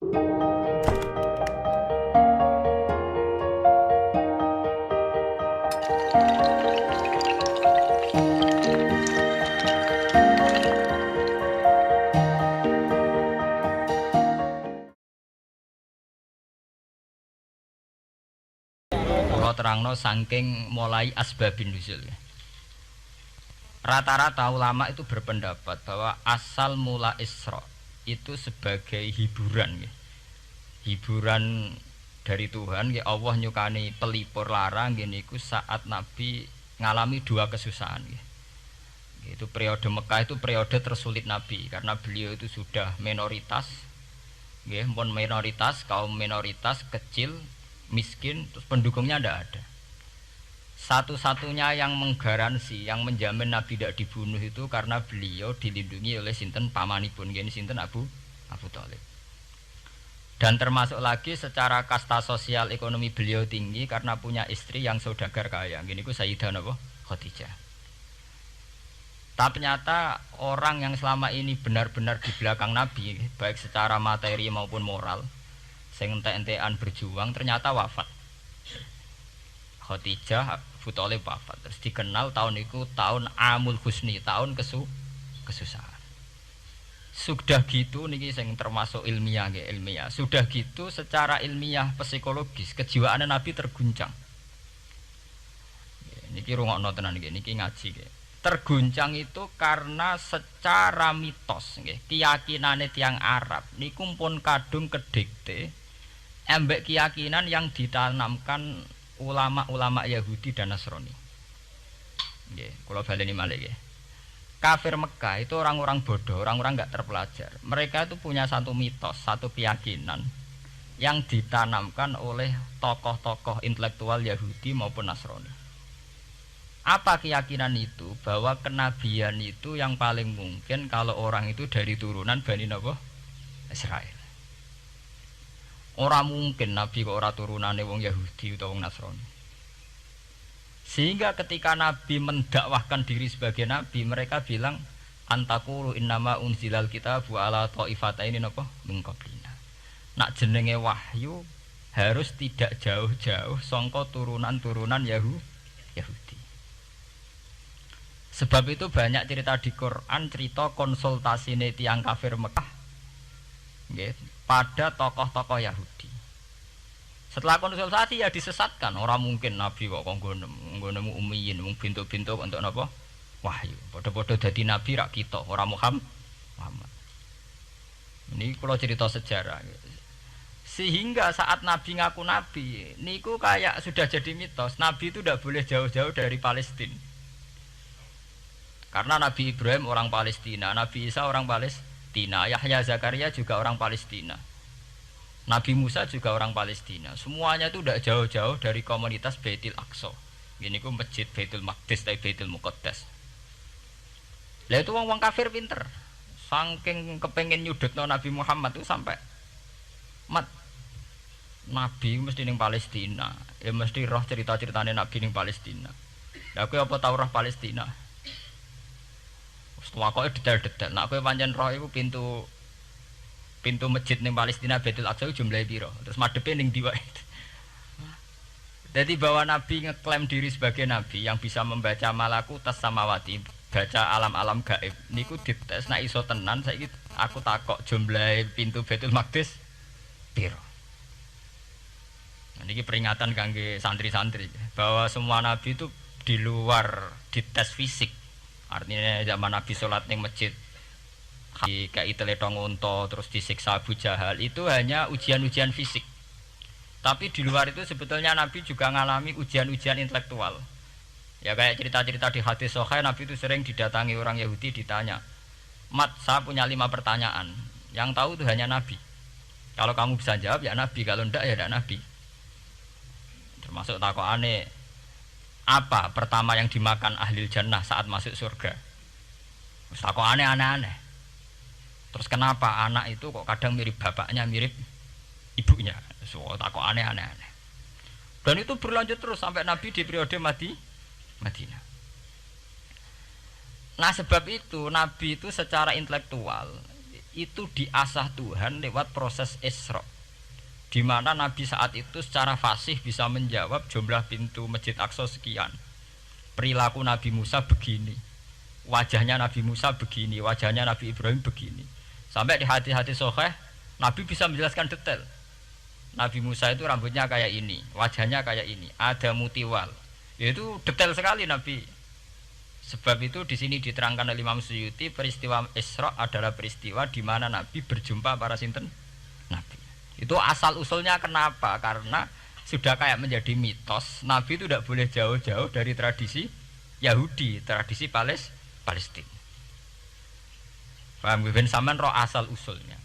Kula terangno saking mulai asbabun nuzul. Rata-rata ulama itu berpendapat bahwa asal mula Isra itu sebagai hiburan, hiburan dari Tuhan. Allah nyukani pelipur larang niku saat Nabi ngalami dua kesusahan. Itu periode Mekah itu periode tersulit Nabi karena beliau itu sudah minoritas, pun minoritas, kaum minoritas kecil, miskin, terus pendukungnya tidak ada. Satu-satunya yang menggaransi, yang menjamin Nabi tidak dibunuh itu karena beliau dilindungi oleh sinten pamanipun, gini sinten Abu Thalib. Dan termasuk lagi secara kasta sosial ekonomi beliau tinggi karena punya istri yang saudagar kaya, gini ku Sayyidah Khadijah. Tapi ternyata orang yang selama ini benar-benar di belakang Nabi, baik secara materi maupun moral, sing entek-entekan berjuang, ternyata wafat. Khadijah Abu Thalib wafat. Terus dikenal tahun itu tahun Amul Husni, tahun kesusahan. Sudah gitu niki sing termasuk ilmiah nggih, ilmiah. Sudah gitu secara ilmiah psikologis kejiwaan Nabi terguncang. Niki rungokno tenan niki ngaji nggih. Terguncang itu karena secara mitos nggih, keyakinane tiyang Arab niku pun kadung kedikte embek keyakinan yang ditanamkan ulama-ulama Yahudi dan Nasrani. Nggih, kula baleni malih nggih. Kafir Mekah itu orang-orang bodoh, orang-orang enggak terpelajar. Mereka itu punya satu mitos, satu keyakinan yang ditanamkan oleh tokoh-tokoh intelektual Yahudi maupun Nasrani. Apa keyakinan itu? Bahwa kenabian itu yang paling mungkin kalau orang itu dari turunan Bani Israel. Orang mungkin Nabi kok ora turunane wong Yahudi utawa wong Nasrani. Sehingga ketika Nabi mendakwahkan diri sebagai Nabi, mereka bilang antakulu innama unzilal kitabu ala taifataini min qablina. Nak jenenge wahyu harus tidak jauh-jauh sangka turunan-turunan Yahudi. Sebab itu banyak cerita di Quran, cerita konsultasine tiyang kafir Mekah nggih pada tokoh-tokoh Yahudi. Setelah konsultasi ya disesatkan. Orang mungkin Nabi kok nemu ummiyin, mung bintu-bintu untuk napa? Wahyu. Padha-padha dadi nabi rak kita, ora Muhammad. Ini kalau cerita sejarah. Sehingga saat Nabi ngaku Nabi, niku kayak sudah jadi mitos. Nabi itu tidak boleh jauh-jauh dari Palestina. Karena Nabi Ibrahim orang Palestina, Nabi Isa orang Palestina, Yahya Zakaria juga orang Palestina, Nabi Musa juga orang Palestina. Semuanya itu tidak jauh-jauh dari komunitas Baitul Aqsa. Ini ku masjid Baitul Maqdis atau Baitul Muqaddas. Lah itu wong kafir pinter, saking kepengen nyudutno Nabi Muhammad itu sampai Nabi mesti ning Palestina, ya mesti roh cerita-ceritane Nabi ning Palestina. Lah kowe apa tau roh Palestina? Setelah kok detail-detail. Nak kowe pancen roh iku pintu masjid ning Palestina Baitul Aqsa jumlahe piro? Terus madepe ning ndi wae. Jadi bahwa Nabi ngeklaim diri sebagai Nabi yang bisa membaca malakutas samawati, baca alam-alam gaib. Niku dites nek iso tenan saiki aku takok jumlahe pintu Baitul Maqdis piro. Niki peringatan kangge santri-santri bahwa semua nabi itu di luar dites fisik. Artinya zaman Nabi sholat ning masjid kayak teletong unta terus disiksa Abu Jahal itu hanya ujian-ujian fisik. Tapi di luar itu sebetulnya Nabi juga mengalami ujian-ujian intelektual. Ya kayak cerita-cerita di hadis Sahih, Nabi itu sering didatangi orang Yahudi ditanya, "Mat, saya punya 5 pertanyaan. Yang tahu itu hanya Nabi. Kalau kamu bisa jawab ya Nabi, kalau tidak ya tidak Nabi." Termasuk takokane, apa pertama yang dimakan ahli jannah saat masuk surga? Kok aneh-aneh. Terus kenapa anak itu kok kadang mirip bapaknya, mirip ibunya? So, kok aneh-aneh. Dan itu berlanjut terus sampai Nabi di periode Madinah. Nah sebab itu Nabi itu secara intelektual itu diasah Tuhan lewat proses Isra. Di mana Nabi saat itu secara fasih bisa menjawab jumlah pintu Masjid Aqsa sekian. Perilaku Nabi Musa begini. Wajahnya Nabi Musa begini, wajahnya Nabi Ibrahim begini. Sampai di hati-hati sahih Nabi bisa menjelaskan detail. Nabi Musa itu rambutnya kayak ini, wajahnya kayak ini, ada mutiwal. Itu detail sekali Nabi. Sebab itu di sini diterangkan oleh Imam Suyuti, peristiwa Isra adalah peristiwa di mana Nabi berjumpa para sinten Nabi. Itu asal usulnya kenapa? Karena sudah kayak menjadi mitos, Nabi itu tidak boleh jauh-jauh dari tradisi Yahudi, tradisi Palestina. Paham ben sampean roh asal usulnya.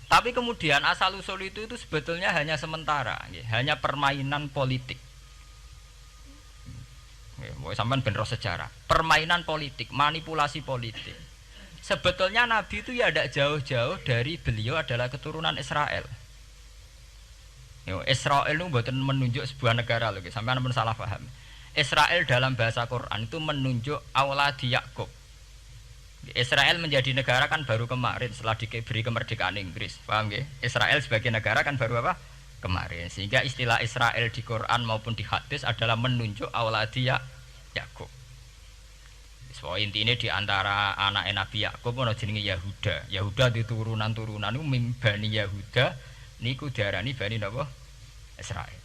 Tapi kemudian asal usul itu sebetulnya hanya sementara, hanya permainan politik. Sampai ben roh sejarah, permainan politik, manipulasi politik. Sebetulnya Nabi itu ya tidak jauh-jauh dari beliau adalah keturunan Israel. Israel itu bukan menunjuk sebuah negara loh, sampai pun salah paham. Israel dalam bahasa Quran itu menunjuk auladi Yakub. Israel menjadi negara kan baru kemarin setelah diberi kemerdekaan Inggris, paham ya? Israel sebagai negara kan baru apa? Kemarin. Sehingga istilah Israel di Quran maupun di hadis adalah menunjuk auladi Yakub. So intinya di antara anak Nabi Yakub ana jenenge Yahuda. Yahuda di turunan-turunan niku Bani Yahuda niku diarani Bani napa? Israel.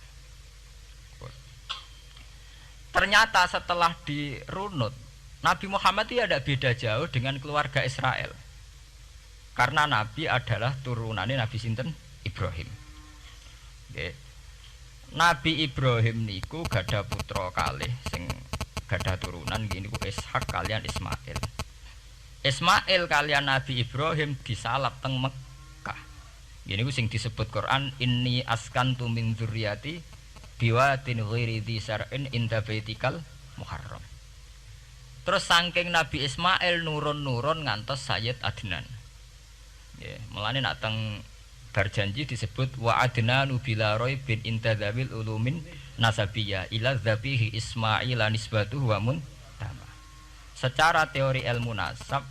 Ternyata setelah dirunut Nabi Muhammad itu tidak beda jauh dengan keluarga Israel. Karena Nabi adalah turunannya Nabi sinten Ibrahim. Okay. Nabi Ibrahim niku gada putra kalih sing gada turunan gini ku Ishak kalian Ismail. Ismail kalian Nabi Ibrahim disalap teng Mekah. Gini ku sing disebut Quran inni askantu min dzurriyyati biwatin ghairi dzi sar'in inda baitikal muharram. Terus saking Nabi Ismail nurun-nurun ngantos Sayyid Adnan. Ya, mulane nak teng berjanji disebut wa adnanu bila bin intadzawil ulumin nasabiyah ila dzabihi Ismail nisbatuhu wa muntama. Secara teori ilmu nasab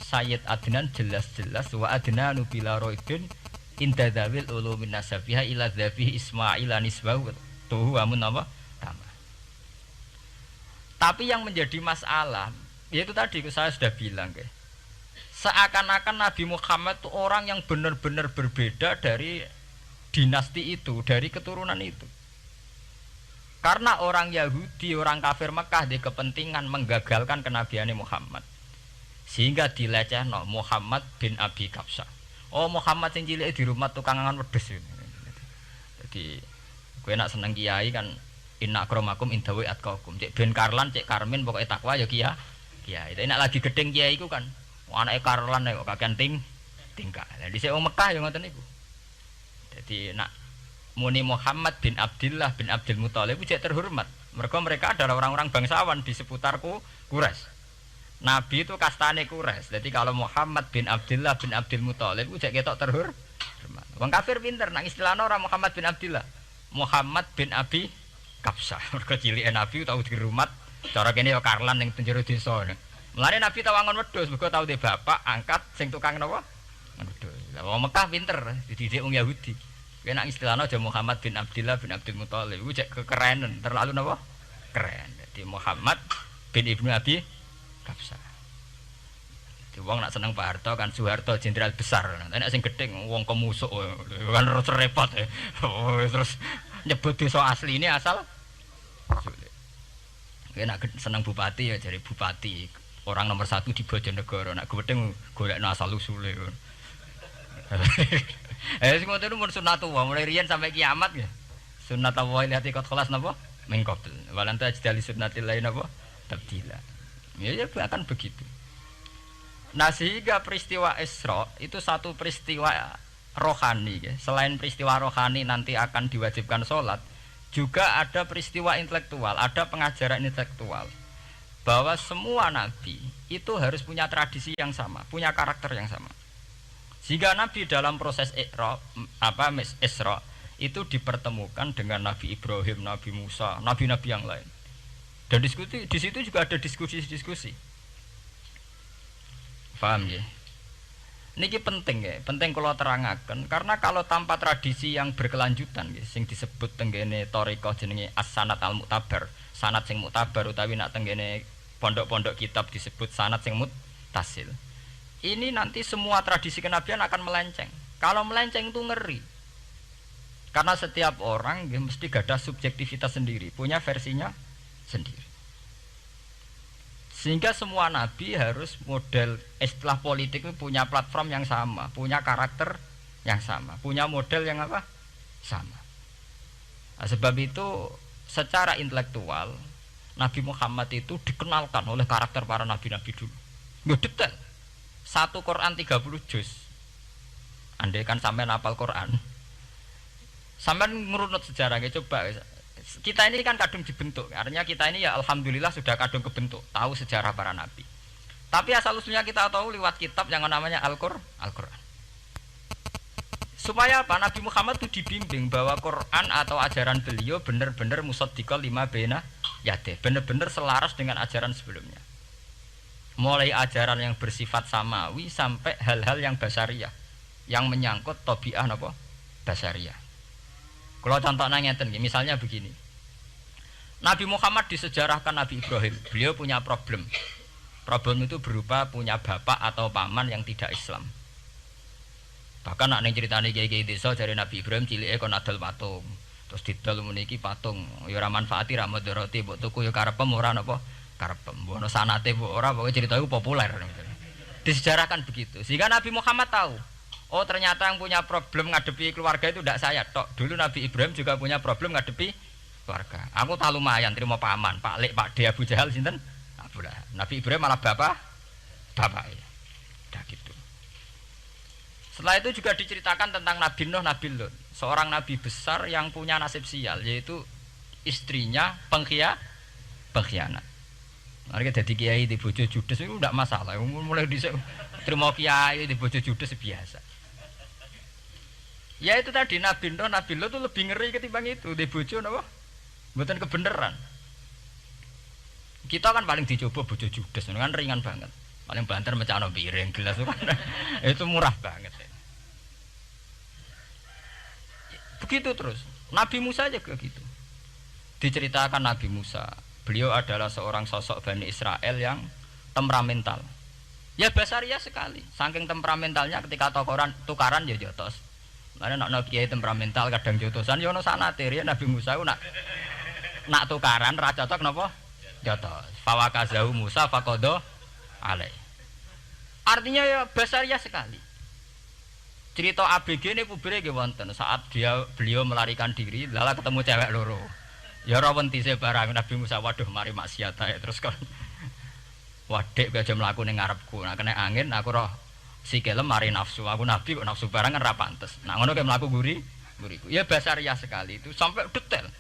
Sayyid Adnan jelas-jelas wa adnanu bila bin intadzawil ulumin nasabiyah ila dzabihi Ismail nisbatuhu wa muntama. Tapi yang menjadi masalah, yaitu tadi saya sudah bilang, seakan-akan Nabi Muhammad itu orang yang benar-benar berbeda dari dinasti itu, dari keturunan itu. Karena orang Yahudi, orang kafir Mekah di kepentingan menggagalkan kenabian Muhammad, sehingga dilecehno Muhammad bin Abi Kabsah. Oh Muhammad sing cilik di rumah tukangan wedhus. Jadi, kowe nak seneng kiai kan. Inna akramakum indawi atqakum. Cek ben Karlan, cek Karmin pokoknya takwa ya kiai. Tapi nek lagi gedeng kiai iku kan anake Karlan kok kakean tingkah. Lah dhisik wong Mekah ya ngoten niku. Dadi nak muni Muhammad bin Abdullah bin Abdul Muthalib cek terhormat. Mereka adalah orang-orang bangsawan di seputarku Quraisy. Nabi itu kastane Quraisy. Jadi kalau Muhammad bin Abdullah bin Abdul Muthalib cek ketok terhormat. Wong kafir pinter nang istilahna ora Muhammad bin Abdullah. Muhammad bin Abi Kabsah, mergo cilike Nabi tau dirumat, cara kene ya Karlan ning penjero desa. Mulane Nabi tau angon wedhus, mergo tau de bapak angkat sing tukang napa? Wedhus. Lah wong Mekah pinter, dididik wong Yahudi. Kuwi nek istilahna aja Muhammad bin Abdullah bin Abdul Muthalib, iku cek kekerenan, terlalu napa? Keren. Jadi Muhammad bin Ibnu Abi Kabsah. Di wong nak seneng Pak Harto kan Soeharto jenderal besar. Nek sing gedeng wong kemusuk kan repot. Terus nyebut desa asli ini asal nak seneng bupati ya jadi bupati orang nomor 1 di Bojonegoro nak gedeng golekno asal usule sing ngoten mun sunatullah mulai riyen sampai kiamat ya sunatullah lihati kot kelas napa mengkobel walanta jadi sunnatil lain napa tabdila ya akan begitu. Nah sehingga peristiwa Isra itu satu peristiwa rohani ya. Selain peristiwa rohani nanti akan diwajibkan sholat, juga ada peristiwa intelektual, ada pengajaran intelektual bahwa semua nabi itu harus punya tradisi yang sama, punya karakter yang sama. Sehingga nabi dalam proses Isra itu dipertemukan dengan Nabi Ibrahim, Nabi Musa, nabi-nabi yang lain. Dan diskusi di situ juga ada diskusi-diskusi. Paham ya? Niki penting ya, penting kalau terangaken karena kalau tanpa tradisi yang berkelanjutan ya, sing disebut tenggene thariqah jenenge as-sanad al-mu'tabar, sanad sing mu'tabar utawi nak tenggene pondok-pondok kitab disebut sanad sing muttasil. Ini nanti semua tradisi kenabian akan melenceng. Kalau melenceng itu ngeri. Karena setiap orang ya, mesti gadah subjektivitas sendiri, punya versinya sendiri. Sehingga semua nabi harus model istilah politik itu punya platform yang sama, punya karakter yang sama, punya model yang apa? Sama. Nah, sebab itu secara intelektual Nabi Muhammad itu dikenalkan oleh karakter para nabi-nabi dulu. Nggak detail. Satu Quran 30 juz. Andai kan sampai hafal Quran. Sampai ngurunut sejarahnya coba. Kita ini kan kadung dibentuk, artinya kita ini ya alhamdulillah sudah kadung kebentuk, tahu sejarah para nabi. Tapi asal usulnya kita tahu lewat kitab yang namanya Al-Qur'an. Supaya apa? Nabi Muhammad itu dibimbing bahwa Quran atau ajaran beliau benar-benar musaddiqal lima baina yadeh, benar-benar selaras dengan ajaran sebelumnya. Mulai ajaran yang bersifat samawi sampai hal-hal yang basariyah, yang menyangkut tabiah apa? Basariyah. Kalau contohnya ngeten, misalnya begini. Nabi Muhammad disejarahkan Nabi Ibrahim. Beliau punya problem. Problem itu berupa punya bapak atau paman yang tidak Islam. Bahkan nak ning critane kiai-kiai desa dari Nabi Ibrahim cilike kon adol patung. Terus didol meniki patung. Ya ora manfaati ra mudarati mbok tuku ya karepem ora napa karepem. Mbok ono sanate mbok ora pokoke cerita iku populer. Disejarahkan begitu. Sehingga Nabi Muhammad tahu. Oh ternyata yang punya problem ngadepi keluarga itu tidak saya tok. Dulu Nabi Ibrahim juga punya problem ngadepi keluarga. Aku tak lumayan terima paman, Pak Lek, Pak De, Abu Jahal sinten? Abu Lahab. Nabi Ibrahim malah bapak ya. Udah gitu. Setelah itu juga diceritakan tentang Nabi Nuh, Nabi Lut, seorang nabi besar yang punya nasib sial, yaitu istrinya pengkhianat. Mereka jadi kiai di bojo judes itu tidak masalah. Mulai terima kiai di bojo judes biasa. Ya itu tadi Nabi Nuh, Nabi Lut itu lebih ngeri ketimbang itu di bojo napa? Mboten kebenaran. Kita kan paling dicoba bojo judes kan ringan banget. Paling banter mecano piring gelas itu kan itu murah banget. Begitu terus. Nabi Musa juga gitu. Diceritakan Nabi Musa, beliau adalah seorang sosok Bani Israel yang temperamental. Ya basaria sekali. Saking temperamentalnya ketika tukaran ya jotos. Karena nak kiai temperamental kadang jotosan, yono sanate ya Nabi Musa ku nak tukaran ra cocok napa? Jotos. Fawakazahu Musa faqada alai. Artinya ya basaria sekali. Cerita ABG ini kubire nggih wonten saat beliau melarikan diri, lala ketemu cewek loro. Ya ora wentise barang Nabi Musa, waduh mari maksiat ae terus kon. Wadek aja mlaku ning ngarepku. Nah kena angin aku roh sikilem mari nafsu. Aku nabi kok nafsu barang kan ra pantes. Nah ngono kayak mlaku guriku. Ya basaria sekali itu sampai detail.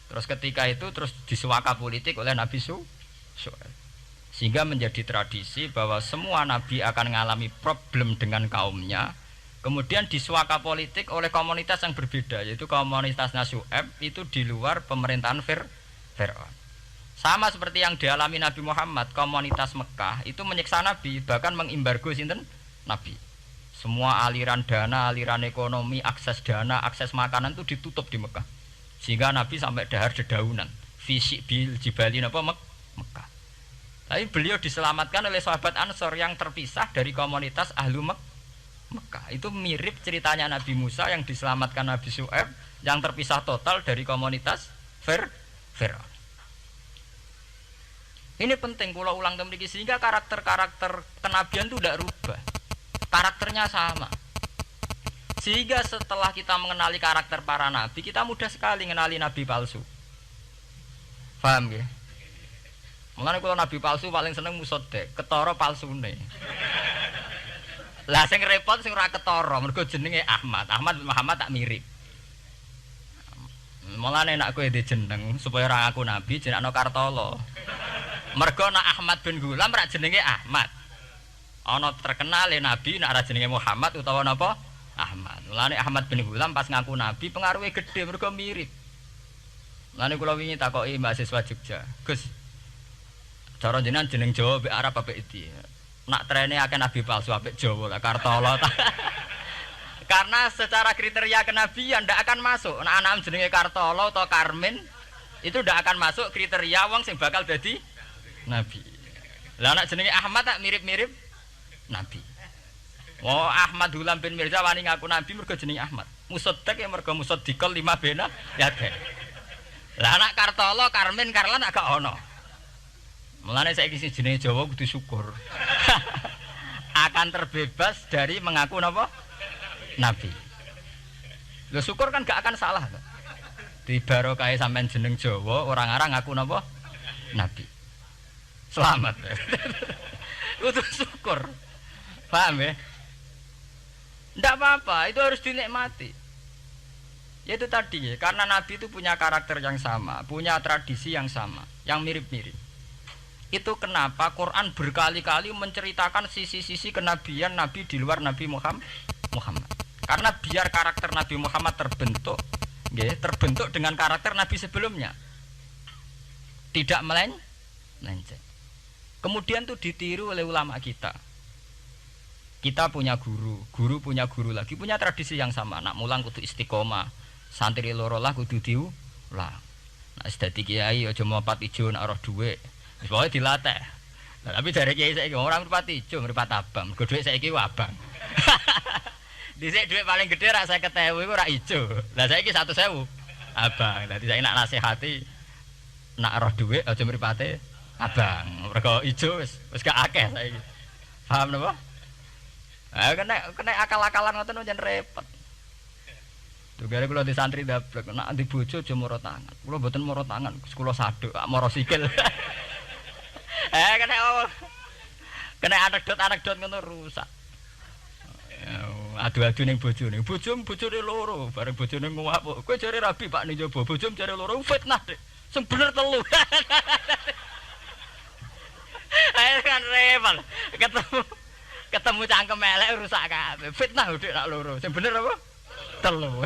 Terus ketika itu terus disuaka politik oleh Nabi Syuaib. Sehingga menjadi tradisi bahwa semua nabi akan mengalami problem dengan kaumnya. Kemudian disuaka politik oleh komunitas yang berbeda, yaitu komunitas Syuaib itu di luar pemerintahan Fir'aun. Sama seperti yang dialami Nabi Muhammad, komunitas Mekah itu menyiksa Nabi, bahkan mengimbargo sinten Nabi. Semua aliran dana, aliran ekonomi, akses dana, akses makanan itu ditutup di Mekah. Sehingga Nabi sampai dahar dedaunan, fisik bil jibali napa Mekah. Tapi beliau diselamatkan oleh sahabat Ansor yang terpisah dari komunitas Ahlu Mekah. Itu mirip ceritanya Nabi Musa yang diselamatkan Nabi Syuaib yang terpisah total dari komunitas Fir'aun. Ini penting kalau ulang temriki sehingga karakter-karakter kenabian itu tidak rubah. Karakternya sama. Sehingga setelah kita mengenali karakter para nabi, kita mudah sekali mengenali nabi palsu. Paham ya? Mulane kalau nabi palsu paling seneng musodek, ketara palsune. Lah sing repot sing ora ketara, mergo jenenge Ahmad. Ahmad Muhammad tak mirip. Mulane nek kowe jeneng supaya ora ngaku nabi jenengno Kartolo. Mergo nak Ahmad bin Gulam rak jenenge Ahmad. Ana terkenal nabi nek ora jenenge Muhammad utawa napa? Ahmad. Mulane Ahmad bin Gulam pas ngaku nabi pengaruhe gede mergo mirip. Mulane kula wingi takoki mahasiswa Jogja. Gus, cara jenengan jeneng Jawa mbek Arab apa iki? nak trene akeh nabi palsu apik Jawa lah Kartolo. Karena secara kriteria kenabian ndak akan masuk. Nah, anak jenenge Kartolo atau Karmin itu ndak akan masuk kriteria wong sing bakal dadi nabi. Lah anak jenenge Ahmad tak mirip-mirip nabi. Oh Ahmad Hulam bin Mirza wani ngaku nabi mergo jenenge Ahmad. Musaddiq ya mergo musaddiqal lima bena ya teh. Lah anak Kartolo, Karmin, Karlan agak ono. Mulane saiki sing jenenge Jawa kudu syukur. Akan terbebas dari mengaku napa? Nabi. Lho syukur kan gak akan salah. Di barokah sampean jeneng Jawa, orang-orang ngaku napa? Nabi. Selamat. Kudu syukur. Paham ya? Ndak apa-apa, itu harus dinikmati. Ya itu tadi ya, karena Nabi itu punya karakter yang sama, punya tradisi yang sama, yang mirip-mirip. Itu kenapa Quran berkali-kali menceritakan sisi-sisi kenabian Nabi di luar Nabi Muhammad. Karena biar karakter Nabi Muhammad terbentuk, ya, terbentuk dengan karakter Nabi sebelumnya. Tidak melenceng. Kemudian itu ditiru oleh ulama kita. Kita punya guru punya guru lagi, punya tradisi yang sama. Nak mulang kudu istiqomah, santri loro lah kudu diulang. Nak dadi kiai aja mripat ijo nak roh dhuwit. Wis pokoke dilatih. Tapi dari kiai saiki orang mripat ijo, mripat abang. Mergo dhuwit saiki abang. Dhisik dhuwit paling gedhe rak 50.000 iku rak ijo. Lah saiki 100.000 abang. Dadi saiki nak nasihati nak roh dhuwit aja mripate abang. Mergo ijo wis gak akeh saiki. Paham napa? Kena akal-akalan ngoten njen repot. Tugare kula di santri dablek nek di bojo aja moro tangan. Kula mboten moro tangan, kula saduk, moro sikil. Kena anekdot ngono rusak. Adu-adu ning bojone. Bojone loro, bareng bojone nguwap. Kowe jare rabi Pak ning njaba, bojom jare loro fitnah, Dik. Sing bener telu. Ayo kan repot. Ketemu cangkem elek rusak kabeh. Fitnah Dik nak loro. Sing bener apa? Telu.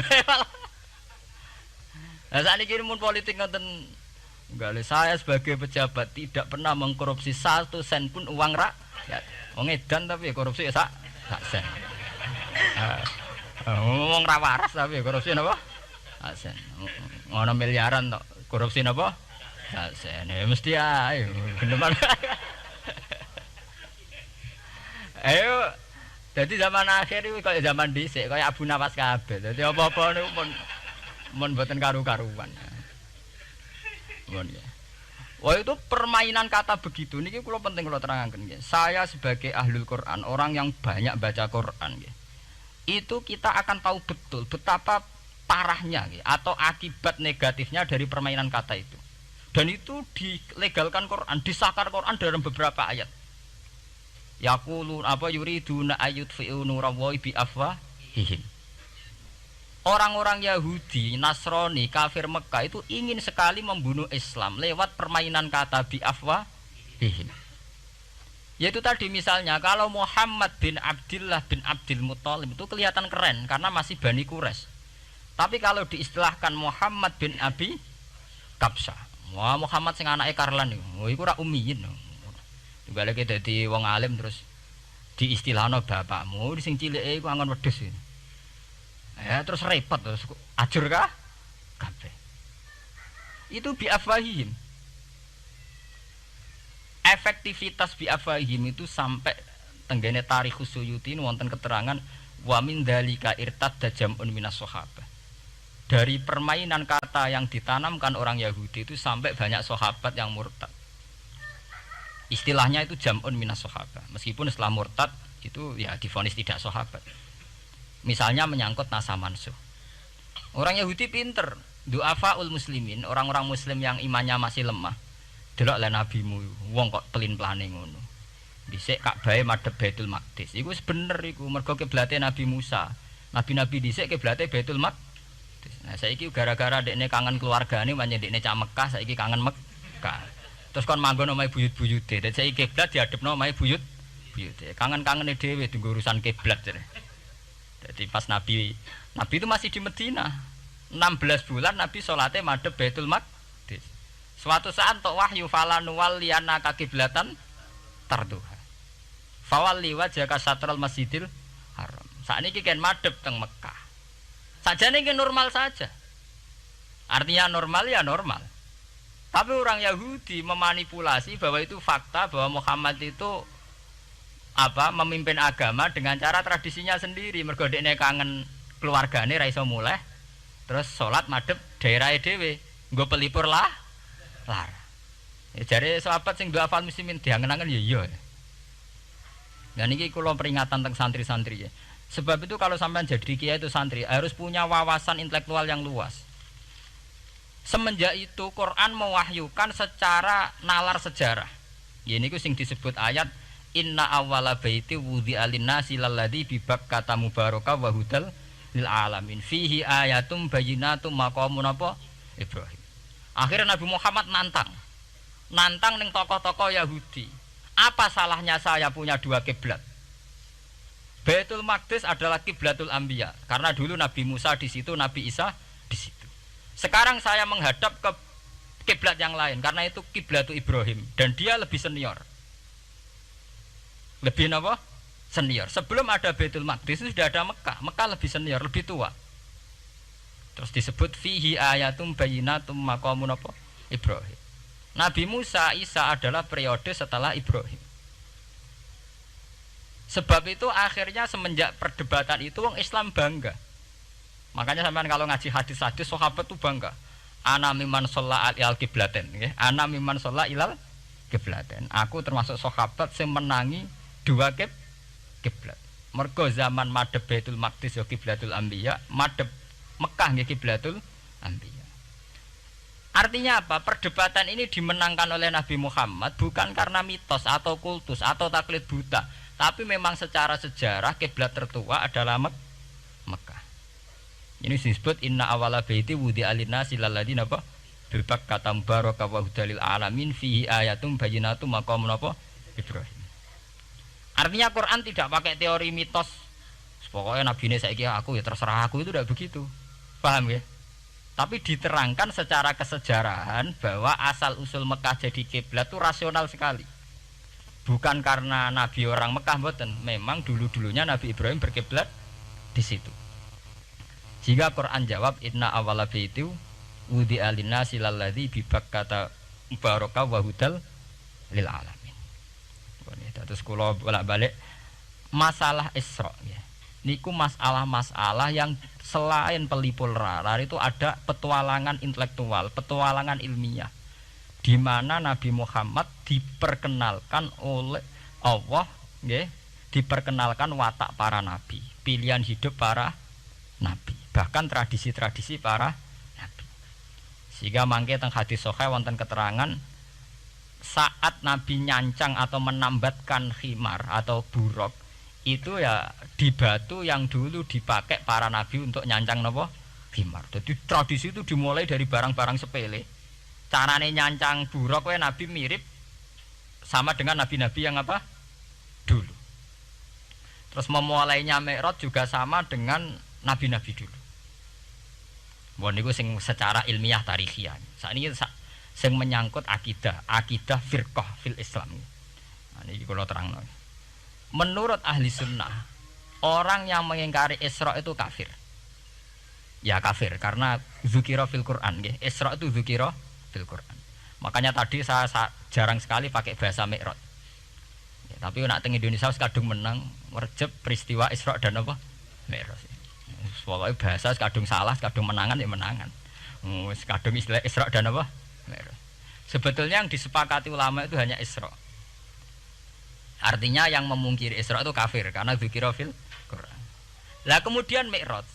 Lah sakniki mun politik ngoten enggak saya sebagai pejabat tidak pernah mengkorupsi 1 sen pun uang rakyat. Wong edan tapi korupsi sak sen. Ngomong ra waras tapi korupsi napa? Sak sen. Ngono miliaran tok. Korupsi napa? Sak sen. Ya mesti ae. Geneman. Ayo, jadi zaman akhir itu kayak zaman dhisik, kayak Abu Nawas kabeh. Jadi apa-apa niku mun mboten karu-karuan. Mun ya. Wah itu permainan kata begitu niki kula penting kula terangaken nggih. Saya sebagai ahlul Quran, orang yang banyak baca Quran nggih. Itu kita akan tahu betul betapa parahnya nggih atau akibat negatifnya dari permainan kata itu. Dan itu dilegalkan Quran, disahkan Quran dalam beberapa ayat. Yaqulu apa yuriduna ayutfi'u nurallahi bi afwahihim. Orang-orang Yahudi, Nasrani, kafir Mekah itu ingin sekali membunuh Islam lewat permainan kata bi afwahihim. Yaitu tadi misalnya kalau Muhammad bin Abdullah bin Abdul Muthalib itu kelihatan keren karena masih Bani Quraisy. Tapi kalau diistilahkan Muhammad bin Abi Kabsah, wah Muhammad sing anake Karlan iku ora ummiyin. Balik dadi wong alim terus diistilahno bapakmu sing cilike iku angon wedhus. Ya terus repot terus ajur kah? Kabeh. Itu bi afwahihim. Efektivitas bi afwahihim itu sampai tenggene Tarikhus Suyuti wonten keterangan wa min dzalika irtadda jam'un minas sahabah. Dari permainan kata yang ditanamkan orang Yahudi itu sampai banyak sahabat yang murtad. Istilahnya itu jam'un minas sahabah. Meskipun setelah murtad itu ya divonis tidak sahabat. Misalnya menyangkut nasa mansuh. Orang Yahudi pinter, du'afaul muslimin, orang-orang muslim yang imannya masih lemah. Delok le nabimu, wong kok pelin-pelane ngono. Dhisik Ka'bah madhep Baitul Maqdis. Iku wis bener iku, mergo kiblate Nabi Musa. Nabi-nabi dhisik kiblate Baitul Maqdis. Nah, saiki gara-gara dekne kangen keluargane manjen dekne cak Mekah, saiki kangen Mekah. Terus kon manggon omahe buyut-buyute. Dadi saiki kiblat diadepno omahe buyut-buyute. Kangen-kangene dhewe tunggu urusan kiblat jare. Jadi pas Nabi itu masih di Medina. 16 bulan Nabi salate madhep Baitul Maqdis. Suatu saat tok wahyu falan wal liyana kiblatan tarduha. Fawalli wajhaka satrul Masjidil Haram. Sakniki kan madhep teng Mekah. Sajane iki normal saja. Artinya normal ya normal. Tapi orang Yahudi memanipulasi bahwa itu fakta bahwa Muhammad itu memimpin agama dengan cara tradisinya sendiri. Mergo dekne kangen keluargane ra iso muleh. Terus salat madhep daerahe dhewe. Nggo pelipur lar. Ya jare sahabat sing duwe hafal muslimin diangen-angen ya iya. Nah niki kula peringatan tentang santri-santri ya. Sebab itu kalau sampean jadi kiai itu santri harus punya wawasan intelektual yang luas. Semenjak itu Quran mewahyukan secara nalar sejarah. Ya niku sing disebut ayat inna awwala baiti wudi'a lin-nasi lalladzi bi Bakkata mubarakah wa hudal lil alamin fihi ayatum bayyinatum maqamun apa Ibrahim. Akhirnya Nabi Muhammad nantang ning tokoh-tokoh Yahudi. Apa salahnya saya punya dua kiblat? Baitul Maqdis adalah kiblatul anbiya karena dulu Nabi Musa di situ, Nabi Isa di situ. Sekarang saya menghadap ke kiblat yang lain karena itu kiblatul Ibrahim dan dia lebih senior. Lebih apa? Senior. Sebelum ada Baitul Maqdis itu sudah ada Mekah. Mekah lebih senior, lebih tua. Terus disebut fihi ayatum bayyinatum maqamun apa? Ibrahim. Nabi Musa, Isa adalah periode setelah Ibrahim. Sebab itu akhirnya semenjak perdebatan itu orang Islam bangga. Makanya sampean kalau ngaji hadis-hadis sahabat itu bangga. Ana mimman shalla ilal qiblaten, nggih. Ana mimman shalla ilal qiblaten. Aku termasuk sahabat yang menangi dua kiblat. Mergo zaman madhep Baitul Maqdis ya kiblatul anbiya, madhep Mekah nggih kiblatul anbiya. Artinya apa? Perdebatan ini dimenangkan oleh Nabi Muhammad bukan karena mitos atau kultus atau taklid buta, tapi memang secara sejarah kiblat tertua adalah Mekah. Ini disebut inna awala baiti wudi'a lin-nasi lalladzi napa bi Bakkata mubarakah wa hudalil alamin fihi ayatum bayyinatum maqamun apa Ibrahim. Artinya Quran tidak pakai teori mitos. Pokoknya Nabi ini saiki aku ya terserah aku, itu tidak begitu. Paham ya? Tapi diterangkan secara kesejarahan bahwa asal usul Mekah jadi kiblat itu rasional sekali. Bukan karena Nabi orang Mekah mboten, memang dulu-dulunya Nabi Ibrahim berkiblat di situ. Jika Quran jawab inna awwala baiti wudi'a lin-nasi lalladzi bi Bakkata mubarakah wa hudal lil alamin. Terus kula bolak-balik masalah Isra ya. Niku masalah-masalah yang selain pelipur rar itu ada petualangan intelektual, petualangan ilmiah, di mana Nabi Muhammad diperkenalkan oleh Allah, nggih, diperkenalkan watak para nabi, pilihan hidup para nabi, bahkan tradisi-tradisi para nabi. Sehingga mangke teng hadis sahih wonten keterangan saat Nabi nyancang atau menambatkan khimar atau buruk itu ya di batu yang dulu dipakai para nabi untuk nyancang napa khimar. Jadi tradisi itu dimulai dari barang-barang sepele. Carane nyancang buruk wae nabi mirip sama dengan nabi-nabi yang apa dulu. Terus memulainya Mi'raj juga sama dengan nabi-nabi dulu. Bon niku sing secara ilmiah tarikhiyah. Sakniki sing menyangkut akidah firqah fil Islam. Nah niki kula terangno. Menurut ahli sunnah, orang yang mengingkari Isra itu kafir. Ya kafir, karena dzukira fil Quran. Isra itu dzukira fil Quran. Makanya tadi saya jarang sekali pakai bahasa Mi'raj. Ya, tapi nak teng Indonesia kadung menang merjep peristiwa Isra dan apa Mi'raj. Pokoknya bahasa kadung salah, kadung menangan ya menangan. Kadung istilah Isra dan apa Mi'raj. Sebetulnya yang disepakati ulama itu hanya Isra. Artinya yang memungkiri Isra itu kafir karena dzikra fil Quran. Lah kemudian Mi'raj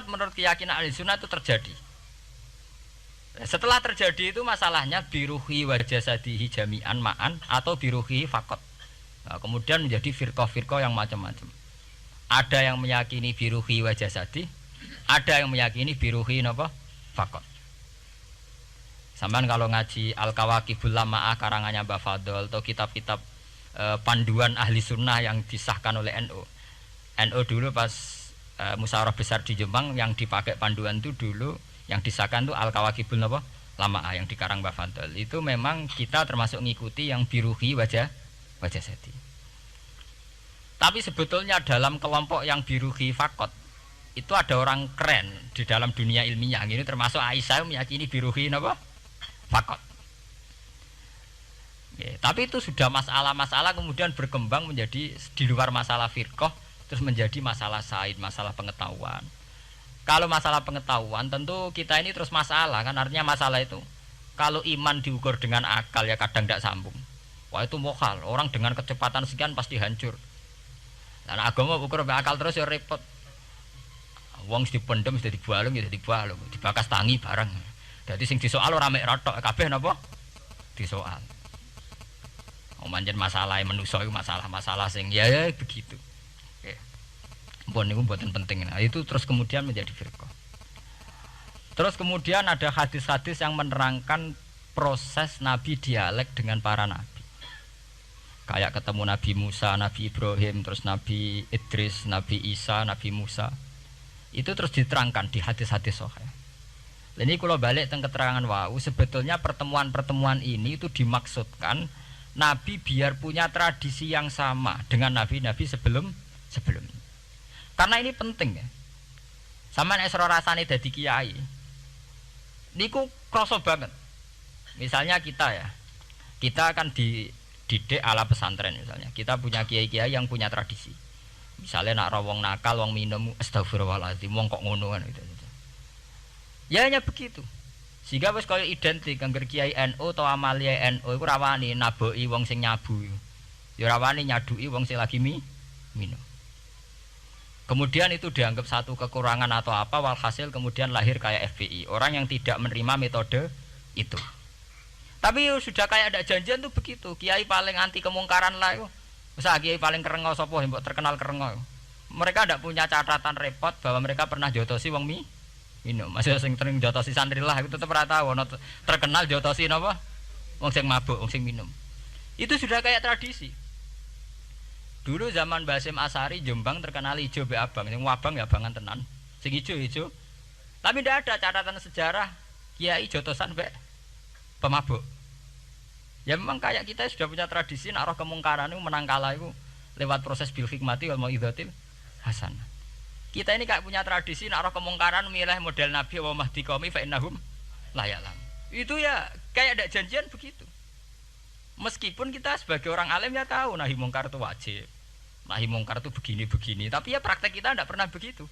menurut keyakinan ahli sunnah itu terjadi. Setelah terjadi itu masalahnya biruhi wa jasadihi jami'an ma'an atau biruhi faqat. Nah, kemudian menjadi firqah-firqah yang macam-macam. Ada yang meyakini biruhi wa jasadi, ada yang meyakini biruhi napa faqat. Sampeyan kalau ngaji Al-Kawakibul Lama'ah karangannya Mbah Fadl atau kitab-kitab panduan ahli sunnah yang disahkan oleh NU. NU dulu pas musyawarah besar di Jepang yang dipakai panduan itu dulu yang disahkan itu Al-Kawakibul Lama'ah yang dikarang Mbah Fadl. Itu memang kita termasuk ngikuti yang biruhi wajah seti. Tapi sebetulnya dalam kelompok yang biruhi fakot itu ada orang keren di dalam dunia ilmiah. Ini termasuk Aisyah meyakini biruhi apa? Fakot. Ya, tapi itu sudah masalah-masalah kemudian berkembang menjadi di luar masalah firqah terus menjadi masalah said, masalah pengetahuan. Kalau masalah pengetahuan tentu kita ini terus masalah kan artinya masalah itu. Kalau iman diukur dengan akal ya kadang tidak sambung. Wah itu mokal, orang dengan kecepatan sekian pasti hancur. Dan agama ukur akal terus ya repot. Wong dipendem sudah dibualung ya dibualung, dibakas tangi bareng. Jadi sing disoal ora mek rotok kabeh napa? Disoal. Manjen masalah manusia itu masalah-masalah sing ya begitu. Oke. Mpun niku mboten penting. Nah, itu terus kemudian menjadi firqah. Terus kemudian ada hadis-hadis yang menerangkan proses Nabi dialek dengan para nabi. Kayak ketemu Nabi Musa, Nabi Ibrahim, terus Nabi Idris, Nabi Isa, Nabi Musa. Itu terus diterangkan di hadis-hadis sahih. Ini kalau balik teng keterangan wau, sebetulnya pertemuan-pertemuan ini itu dimaksudkan Nabi biar punya tradisi yang sama dengan nabi-nabi sebelumnya. Karena ini penting ya. Sama nek rasane dadi kiai. Niku kroso banget. Misalnya kita ya. Kita akan dididik ala pesantren misalnya. Kita punya kiai-kiai yang punya tradisi. Misalnya nak rawong nakal, wong minum astagfirullahaladzim, wong kok ngono kan gitu. Ya hanya begitu. Sehingga wis kaya identik angger kiai NU atau amalia NU iku rawani naboki wong sing nyabu. Ya rawani nyaduki wong sing lagi minum. Kemudian itu dianggap satu kekurangan atau apa walhasil kemudian lahir kayak FPI. Orang yang tidak menerima metode itu. Tapi sudah kayak ada janjian tuh begitu. Kiai paling anti kemungkaran lah itu. Masa kiai paling kerengo sapa mbok terkenal kerengo. Mereka tidak punya catatan repot bahwa mereka pernah jotosi wong minum. Masih sing sering jotosi santri lah itu tetep ora tau ono terkenal jotosi napa? Wong sing mabuk, wong sing minum. Itu sudah kayak tradisi. Dulu zaman Basim Asari Jombang terkenal ijo be abang, sing abang ya abangan tenan. Sing ijo. Tapi tidak ada catatan sejarah kiai jotosan be pemabuk. Ya memang kayak kita sudah punya tradisi nak roh kemungkaran itu menang kalah itu lewat proses bil hikmati wal mau'izatil hasanah. Kita ini kayak punya tradisi nak roh kemungkaran milih model Nabi wa mahdi qaumi fa innahum la ya'lam. Itu ya kayak ada janjian begitu. Meskipun kita sebagai orang alim ya tahu nahi mungkar itu wajib. Nahi mungkar itu begini-begini, tapi ya praktek kita tidak pernah begitu.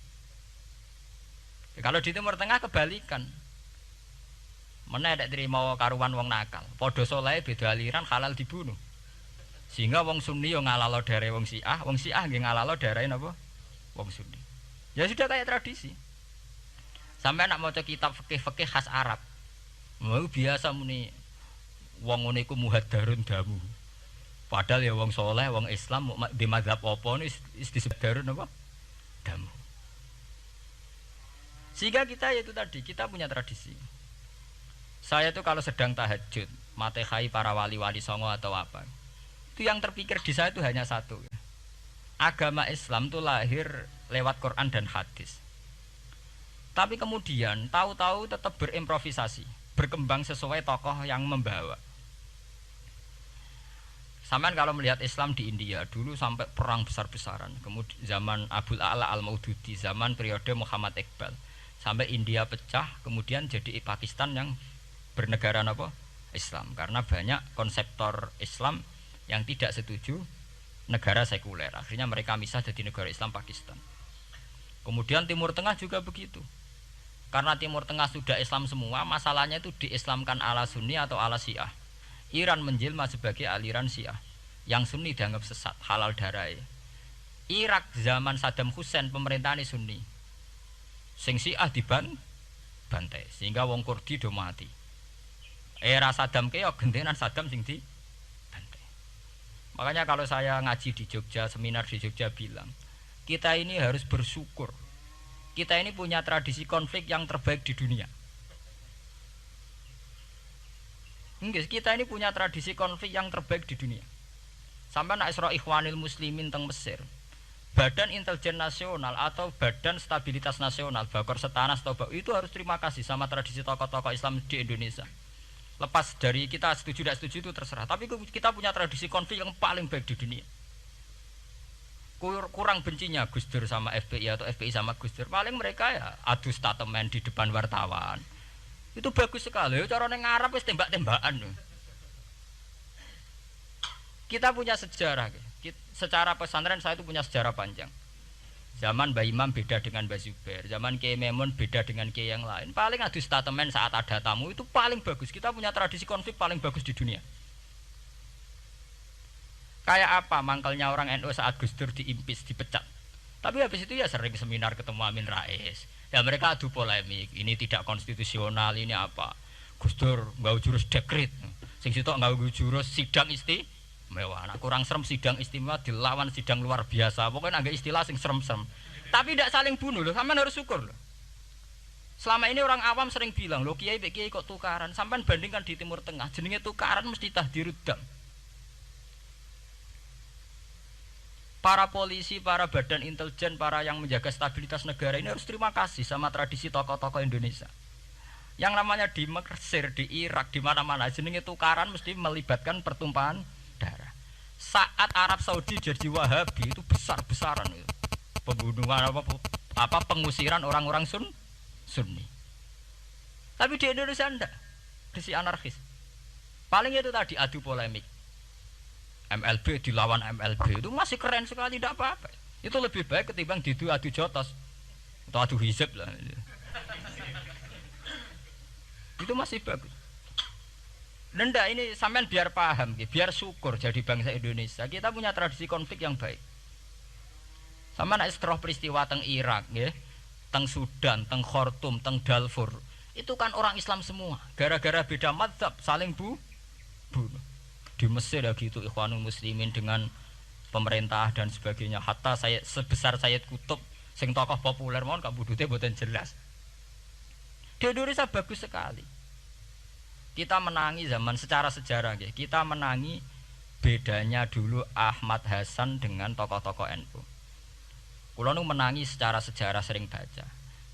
Ya, kalau di Timur Tengah kebalikan. Mana ada terima karuan wong nakal. Podo soleh beda aliran halal dibunuh. Sehingga wong Sunni yo ngalalo darah wong Syiah nggih ngalalo darah napa? Wong Sunni. Ya sudah kayak tradisi. Sampai nak maca kitab fikih-fikih khas Arab. Mau biasa muni wong ngene iku muhaddarun damu. Padahal ya wong soleh, wong Islam di mazhab apa wis disebut darun apa? Damu. Sehingga kita itu tadi kita punya tradisi. Saya tuh kalau sedang tahajud, matehai para wali-wali songo atau apa, itu yang terpikir di saya itu hanya satu. Agama Islam itu lahir lewat Quran dan hadis. Tapi kemudian tahu-tahu tetap berimprovisasi, berkembang sesuai tokoh yang membawa. Sampai kalau melihat Islam di India dulu sampai perang besar-besaran, kemudian zaman Abul A'la Al-Maududi, zaman periode Muhammad Iqbal, sampai India pecah, kemudian jadi Pakistan yang bernegara apa? Islam. Karena banyak konseptor Islam yang tidak setuju negara sekuler. Akhirnya mereka misah jadi negara Islam Pakistan. Kemudian Timur Tengah juga begitu. Karena Timur Tengah sudah Islam semua, masalahnya itu diislamkan ala Sunni atau ala Syiah. Iran menjelma sebagai aliran Syiah. Yang Sunni dianggap sesat, halal darah. Irak zaman Saddam Hussein pemerintahan Sunni. Sing Syiah dibantai sehingga wong Kurdi do mati. Era Saddam keok gentenan Saddam sing di bantai. Makanya kalau saya ngaji di Jogja, seminar di Jogja bilang, kita ini harus bersyukur. Kita ini punya tradisi konflik yang terbaik di dunia. Enggak, kita ini punya tradisi konflik yang terbaik di dunia. Sampai nak Isra Ikhwanil Muslimin teng Mesir. Badan Intelijen Nasional atau Badan Stabilitas Nasional, Bakor Setanas atau itu harus terima kasih sama tradisi tokoh-tokoh Islam di Indonesia. Lepas dari kita setuju tidak setuju itu terserah. Tapi kita punya tradisi konflik yang paling baik di dunia. kurang bencinya Gus Dur sama FPI atau FPI sama Gus Dur, paling mereka ya adu statement di depan wartawan. Itu bagus sekali. Cara neng Arab wis tembak-tembakan. Kita punya sejarah. Secara pesantren saya itu punya sejarah panjang. Zaman Mbah Imam beda dengan Mbah Zubair, zaman Kiai Memun beda dengan Kiai yang lain. Paling adu statement saat ada tamu itu paling bagus. Kita punya tradisi konflik paling bagus di dunia. Kayak apa mangkalnya orang NU saat Gus Dur diimpis, dipecat. Tapi habis itu ya sering seminar ketemu Amin Rais. Ya mereka adu polemik, ini tidak konstitusional, ini apa. Gus Dur nggak jurus dekret. Sing sitok nggak jurus sidang istimewa. Nah, kurang serem sidang istimewa dilawan sidang luar biasa. Pokoknya agak istilah sing serem-serem. Tapi tidak saling bunuh loh, sampean harus syukur loh. Selama ini orang awam sering bilang, loh kiai kok tukaran. Sampean bandingkan di Timur Tengah, jenenge tukaran mesti tahdirudam. Para polisi, para badan intelijen, para yang menjaga stabilitas negara ini harus terima kasih sama tradisi tokoh-tokoh Indonesia. Yang namanya di Mesir, di Irak, di mana-mana jenenge tukaran mesti melibatkan pertumpahan darah. Saat Arab Saudi jadi Wahabi itu besar-besaran itu. Pembunuhan apa pengusiran orang-orang Sunni. Tapi di Indonesia enggak. Desi anarkis. Paling itu tadi adu polemik. MLB dilawan MLB itu masih keren sekali, tidak apa-apa. Itu lebih baik ketimbang adu jotos atau adu hizib lah. Itu masih bagus. Nenda ini sampean biar paham, biar syukur jadi bangsa Indonesia. Kita punya tradisi konflik yang baik. Sama nak setelah peristiwa teng Irak, teng Sudan, teng Khartoum, teng Darfur, itu kan orang Islam semua. Gara-gara beda mazhab saling bunuh. Di Mesir ya gitu, Ikhwanul Muslimin dengan pemerintah dan sebagainya. Hatta saya sebesar Sayyid Qutb, sing tokoh populer mohon gak budute boten jelas. Di Indonesia bagus sekali. Kita menangi zaman secara sejarah ya. Kita menangi bedanya dulu Ahmad Hasan dengan tokoh-tokoh NU. Kulo nu menangi secara sejarah sering baca.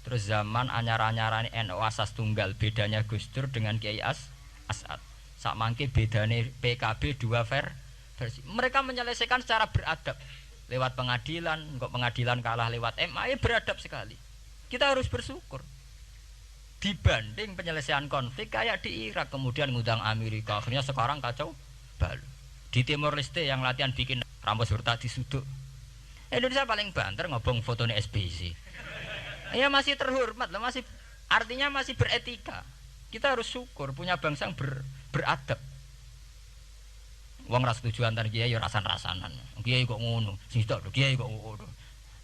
Terus zaman anyar-anyarane NU asas tunggal, bedanya Gus Dur dengan Kiai As'ad. Sak mangke bedane PKB dua versi. Mereka menyelesaikan secara beradab lewat pengadilan, kok pengadilan kalah lewat MA, beradab sekali. Kita harus bersyukur. Dibanding penyelesaian konflik kayak di Irak kemudian ngundang Amerika, akhirnya sekarang kacau balau. Di Timor Leste yang latihan bikin Ramos Hurta disuduk. Indonesia paling banter ngobong fotonya SBC. Ya masih terhormat lah, masih artinya masih beretika. Kita harus syukur punya bangsa yang beradab. Wong ras setuju antar kiai ya rasan-rasanan. Kiai kok ngono, sing tok kiai kok ngono.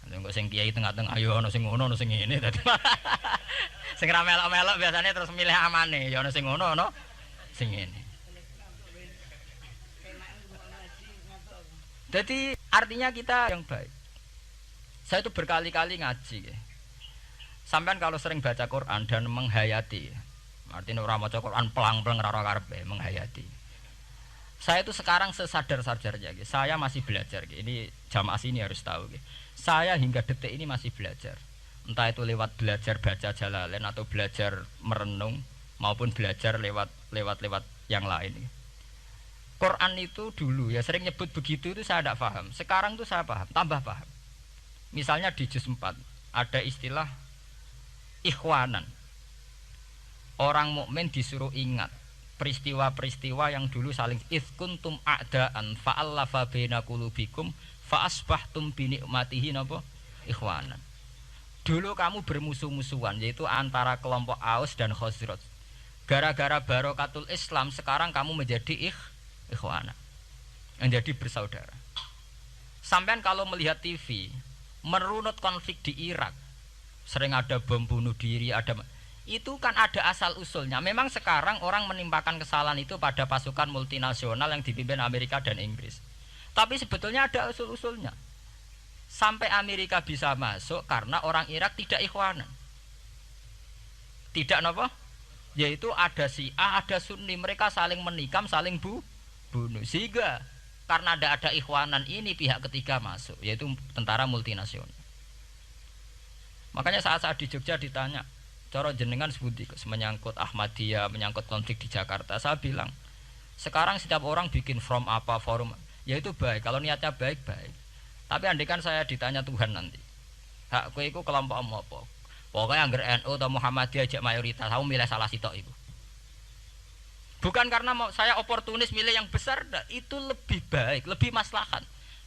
Engko sing kiai tengah-tengah ayo ana sing ngono, ana sing ngene dadi. Sing ra melok-melok biasanya terus milih amane, ya ana sing ngono, ana sing ngene. Jadi artinya kita yang baik. Saya itu berkali-kali ngaji ya. Sampean kalau sering baca Quran dan menghayati, artinya orang baca Quran pelang-pelang rara karepe menghayati. Saya itu sekarang sesadar-sadarnya, saya masih belajar. Ini jamaah sini harus tahu. Saya hingga detik ini masih belajar. Entah itu lewat belajar baca Jalalain atau belajar merenung maupun belajar lewat yang lain. Quran itu dulu ya sering nyebut begitu itu saya tidak paham. Sekarang itu saya paham, tambah paham. Misalnya di juz 4 ada istilah ikhwanan. Orang mukmin disuruh ingat peristiwa-peristiwa yang dulu saling kuntum a'daan fa'allafa baina qulubikum fa'asbahtum bi ni'matihi napa ikhwanan. Dulu kamu bermusuh-musuhan yaitu antara kelompok Aus dan Khazraj. Gara-gara barokatul Islam sekarang kamu menjadi ikhwana. Menjadi bersaudara. Sampean kalau melihat TV merunut konflik di Irak, sering ada bom bunuh diri, itu kan ada asal usulnya. Memang sekarang orang menimpakan kesalahan itu pada pasukan multinasional yang dipimpin Amerika dan Inggris. Tapi sebetulnya ada usul-usulnya. Sampai Amerika bisa masuk karena orang Irak tidak ikhwanan. Tidak apa? Yaitu ada Syiah, ada Sunni, mereka saling menikam, saling bunuh. Sehingga karena ada ikhwanan ini pihak ketiga masuk, yaitu tentara multinasional. Makanya saat di Jogja ditanya, cara jenengan sebuti menyangkut Ahmadiyah, menyangkut konflik di Jakarta, saya bilang sekarang setiap orang bikin forum apa, yaitu baik kalau niatnya baik-baik. Tapi andaikan saya ditanya Tuhan nanti, hak kowe iku kelompok apa? Pokoknya angger NU atau Muhammadiyah ajak mayoritas, aku milih salah sitok iku. Bukan karena saya oportunis milih yang besar, itu lebih baik, lebih maslahat.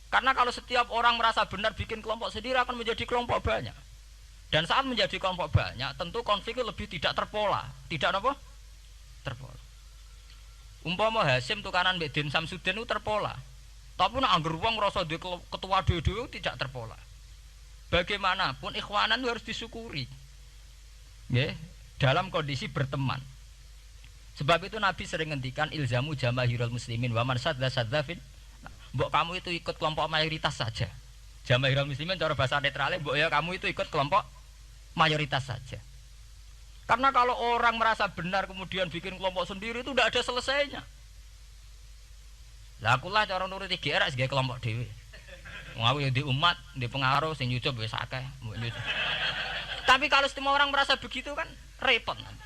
Karena kalau setiap orang merasa benar bikin kelompok sendiri akan menjadi kelompok banyak. Dan saat menjadi kelompok banyak, tentu konflik lebih tidak terpola. Tidak apa? Terpola. Umpama Hasim tukaran mbek Din Samsudin itu terpola. Tapi nek angger wong ngrasa ketua dhewe tidak terpola. Bagaimanapun ikhwanan harus disyukuri. Nggih, dalam kondisi berteman. Sebab itu Nabi sering ngendikan ilzamu jamaahirul muslimin wa man sadza sadzafin. Mbok kamu itu ikut kelompok mayoritas saja. Jamaahirul muslimin cara bahasa netralnya mbok ya kamu itu ikut kelompok mayoritas saja. Karena kalau orang merasa benar kemudian bikin kelompok sendiri itu tidak ada selesainya. Lah akulah cara nuruti GR sebagai kelompok dhewe. Wong aku ya di umat, di pengaruh sing nyucup wis akeh. Tapi kalau semua orang merasa begitu kan repot nanti.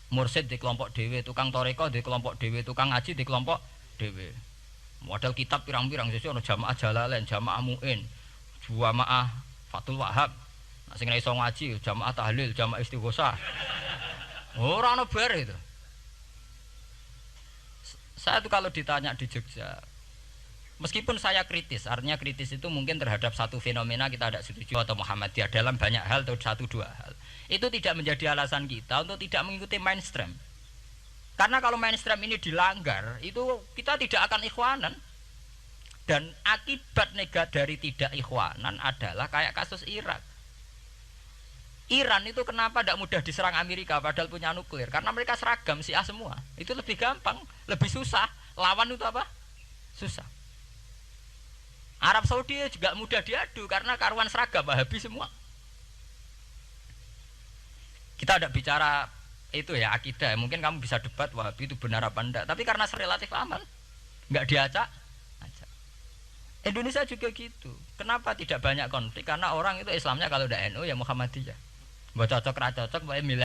Mursyid di kelompok dhewe, tukang toreko di kelompok dhewe, tukang ngaji di kelompok dhewe. Model kitab pirang-pirang sesuk ana jamaah Jalalain, jamaah Muin, jamaah Fathul Wahab. Nek sing iso ngaji jamaah tahlil, jamaah istighosah. Ora ana bar itu. Saya tuh kalau ditanya di Jogja, meskipun saya kritis, artinya kritis itu mungkin terhadap satu fenomena kita tidak setuju atau Muhammadiyah dalam banyak hal atau satu dua hal. Itu tidak menjadi alasan kita untuk tidak mengikuti mainstream. Karena kalau mainstream ini dilanggar, itu kita tidak akan ikhwanan. Dan akibat negatif dari tidak ikhwanan adalah kayak kasus Irak. Iran itu kenapa tidak mudah diserang Amerika padahal punya nuklir? Karena mereka seragam Syiah semua. Itu lebih gampang, lebih susah. Lawan itu apa? Susah. Arab Saudi juga mudah diadu karena karuan seragam Wahabi semua. Kita tidak bicara itu ya akidah, mungkin kamu bisa debat Wahabi itu benar apa enggak, tapi karena relatif aman enggak diacak aja. Indonesia juga gitu. Kenapa tidak banyak konflik? Karena orang itu Islamnya kalau udah NU ya Muhammadiyah, buat cocok ra cocok milih